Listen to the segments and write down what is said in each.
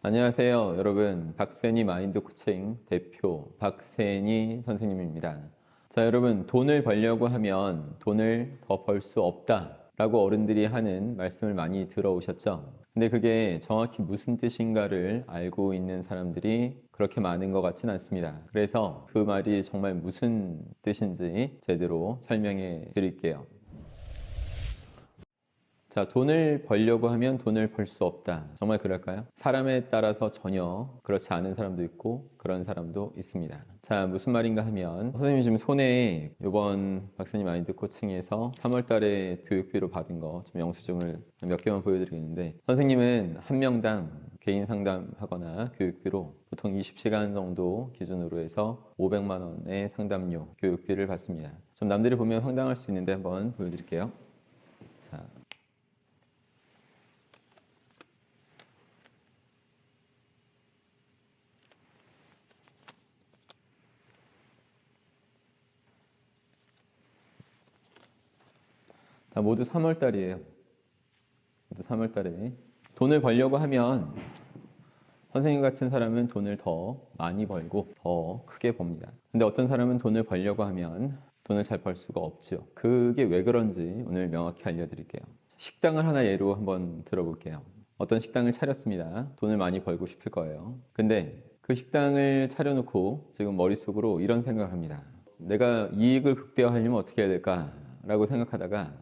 안녕하세요 여러분, 박세니 마인드 코칭 대표 박세니 선생님입니다. 자, 여러분, 돈을 벌려고 하면 돈을 더 벌 수 없다 라고 어른들이 하는 말씀을 많이 들어오셨죠. 근데 그게 정확히 무슨 뜻인가를 알고 있는 사람들이 그렇게 많은 것 같진 않습니다. 그래서 그 말이 정말 무슨 뜻인지 제대로 설명해 드릴게요. 자, 돈을 벌려고 하면 돈을 벌 수 없다. 정말 그럴까요? 사람에 따라서 전혀 그렇지 않은 사람도 있고 그런 사람도 있습니다. 자, 무슨 말인가 하면 선생님이 지금 손에 이번 박사님 마인드 코칭에서 3월 달에 교육비로 받은 거 좀 영수증을 몇 개만 보여드리겠는데, 선생님은 한 명당 개인 상담하거나 교육비로 보통 20시간 정도 기준으로 해서 500만 원의 상담료 교육비를 받습니다. 좀 남들이 보면 황당할 수 있는데 한번 보여드릴게요. 자, 다 모두 3월 달이에요. 모두 3월 달에. 돈을 벌려고 하면 선생님 같은 사람은 돈을 더 많이 벌고 더 크게 법니다. 근데 어떤 사람은 돈을 벌려고 하면 돈을 잘 벌 수가 없죠. 그게 왜 그런지 오늘 명확히 알려드릴게요. 식당을 하나 예로 한번 들어볼게요. 어떤 식당을 차렸습니다. 돈을 많이 벌고 싶을 거예요. 근데 그 식당을 차려놓고 지금 머릿속으로 이런 생각을 합니다. 내가 이익을 극대화하려면 어떻게 해야 될까? 라고 생각하다가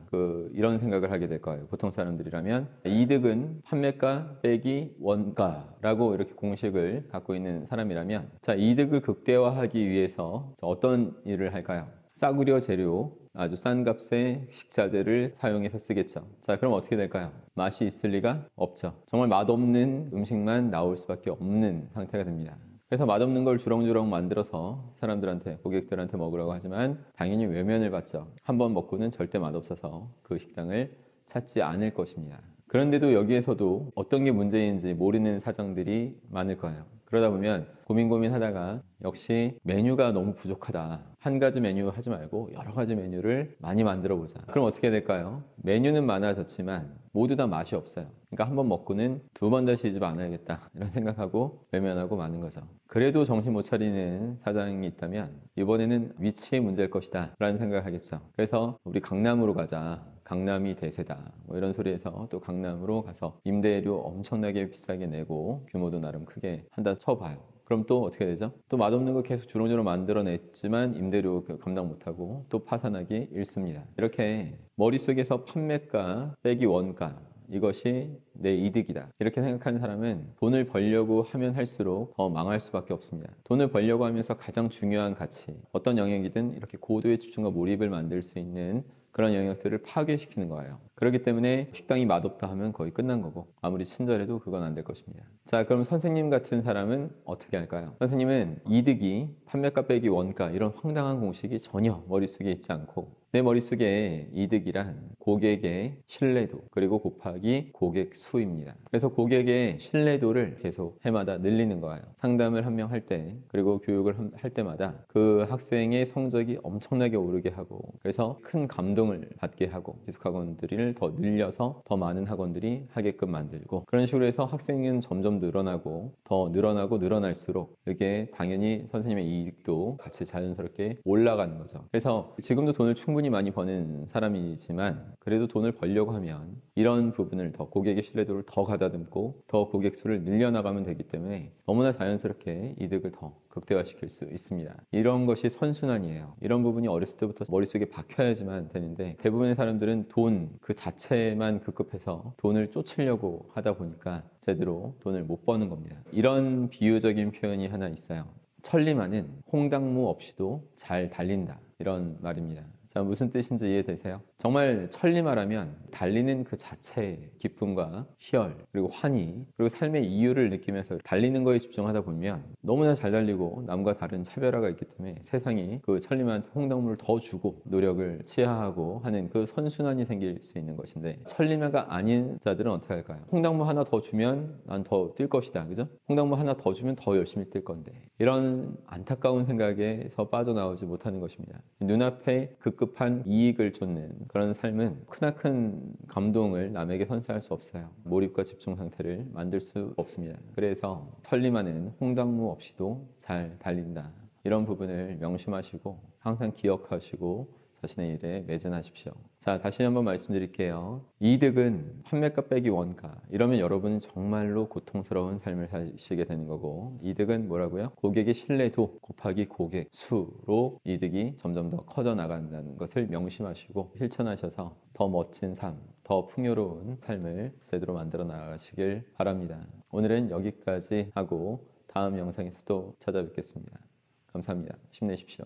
이런 생각을 하게 될 거예요. 보통 사람들이라면 이득은 판매가 빼기 원가라고 이렇게 공식을 갖고 있는 사람이라면, 자, 이득을 극대화하기 위해서 어떤 일을 할까요? 싸구려 재료, 아주 싼 값의 식자재를 사용해서 쓰겠죠. 자, 그럼 어떻게 될까요? 맛이 있을 리가 없죠. 정말 맛없는 음식만 나올 수밖에 없는 상태가 됩니다. 그래서 맛없는 걸 주렁주렁 만들어서 사람들한테, 고객들한테 먹으라고 하지만 당연히 외면을 받죠. 한번 먹고는 절대 맛없어서 그 식당을 찾지 않을 것입니다. 그런데도 여기에서도 어떤 게 문제인지 모르는 사정들이 많을 거예요. 그러다 보면 고민 하다가 역시 메뉴가 너무 부족하다. 한 가지 메뉴 하지 말고 여러 가지 메뉴를 많이 만들어 보자. 그럼 어떻게 될까요? 메뉴는 많아졌지만 모두 다 맛이 없어요. 그러니까 한 번 먹고는 두 번 다시 이 집 안 와야겠다 이런 생각하고 외면하고 마는 거죠. 그래도 정신 못 차리는 사장이 있다면 이번에는 위치의 문제일 것이다 라는 생각을 하겠죠. 그래서 우리 강남으로 가자, 강남이 대세다 뭐 이런 소리에서 또 강남으로 가서 임대료 엄청나게 비싸게 내고 규모도 나름 크게 한다 쳐봐요. 그럼 또 어떻게 되죠? 또 맛없는 거 계속 주렁주렁 만들어냈지만 임대료 감당 못하고 또 파산하기 일쑤입니다. 이렇게 머릿속에서 판매가 빼기 원가, 이것이 내 이득이다 이렇게 생각하는 사람은 돈을 벌려고 하면 할수록 더 망할 수밖에 없습니다. 돈을 벌려고 하면서 가장 중요한 가치, 어떤 영역이든 이렇게 고도의 집중과 몰입을 만들 수 있는 그런 영역들을 파괴시키는 거예요. 그렇기 때문에 식당이 맛없다 하면 거의 끝난 거고 아무리 친절해도 그건 안 될 것입니다. 자, 그럼 선생님 같은 사람은 어떻게 할까요? 선생님은 이득이 판매가 빼기 원가 이런 황당한 공식이 전혀 머릿속에 있지 않고, 내 머릿속에 이득이란 고객의 신뢰도 그리고 곱하기 고객 수입니다. 그래서 고객의 신뢰도를 계속 해마다 늘리는 거예요. 상담을 한 명 할 때, 그리고 교육을 할 때마다 그 학생의 성적이 엄청나게 오르게 하고, 그래서 큰 감동을 받게 하고 기숙학원들을 더 늘려서 더 많은 학원들이 하게끔 만들고, 그런 식으로 해서 학생은 점점 늘어나고 더 늘어나고 늘어날수록 이게 당연히 선생님의 이익도 같이 자연스럽게 올라가는 거죠. 그래서 지금도 돈을 충분히 많이 버는 사람이지만 그래도 돈을 벌려고 하면 이런 부분을 더, 고객의 신뢰도를 더 가다듬고 더 고객 수를 늘려나가면 되기 때문에 너무나 자연스럽게 이득을 더 극대화시킬 수 있습니다. 이런 것이 선순환이에요. 이런 부분이 어렸을 때부터 머릿속에 박혀야지만 되는데 대부분의 사람들은 돈 그 자체만 급급해서 돈을 쫓으려고 하다 보니까 제대로 돈을 못 버는 겁니다. 이런 비유적인 표현이 하나 있어요. 천리마는 홍당무 없이도 잘 달린다, 이런 말입니다. 자, 무슨 뜻인지 이해되세요? 정말 천리마라면 달리는 그 자체의 기쁨과 희열, 그리고 환희, 그리고 삶의 이유를 느끼면서 달리는 거에 집중하다 보면 너무나 잘 달리고 남과 다른 차별화가 있기 때문에 세상이 그 천리마한테 홍당무를 더 주고 노력을 치하하고 하는 그 선순환이 생길 수 있는 것인데, 천리마가 아닌 자들은 어떻게 할까요? 홍당무 하나 더 주면 난 더 뛸 것이다, 그죠? 홍당무 하나 더 주면 더 열심히 뛸 건데, 이런 안타까운 생각에서 빠져나오지 못하는 것입니다. 눈앞에 급급한 이익을 쫓는 그런 삶은 크나큰 감동을 남에게 선사할 수 없어요. 몰입과 집중 상태를 만들 수 없습니다. 그래서 설리마는 홍당무 없이도 잘 달린다. 이런 부분을 명심하시고 항상 기억하시고 자신의 일에 매진하십시오. 자, 다시 한번 말씀드릴게요. 이득은 판매가 빼기 원가. 이러면 여러분은 정말로 고통스러운 삶을 사시게 되는 거고, 이득은 뭐라고요? 고객의 신뢰도 곱하기 고객 수로 이득이 점점 더 커져 나간다는 것을 명심하시고 실천하셔서 더 멋진 삶, 더 풍요로운 삶을 제대로 만들어 나가시길 바랍니다. 오늘은 여기까지 하고 다음 영상에서 또 찾아뵙겠습니다. 감사합니다. 힘내십시오.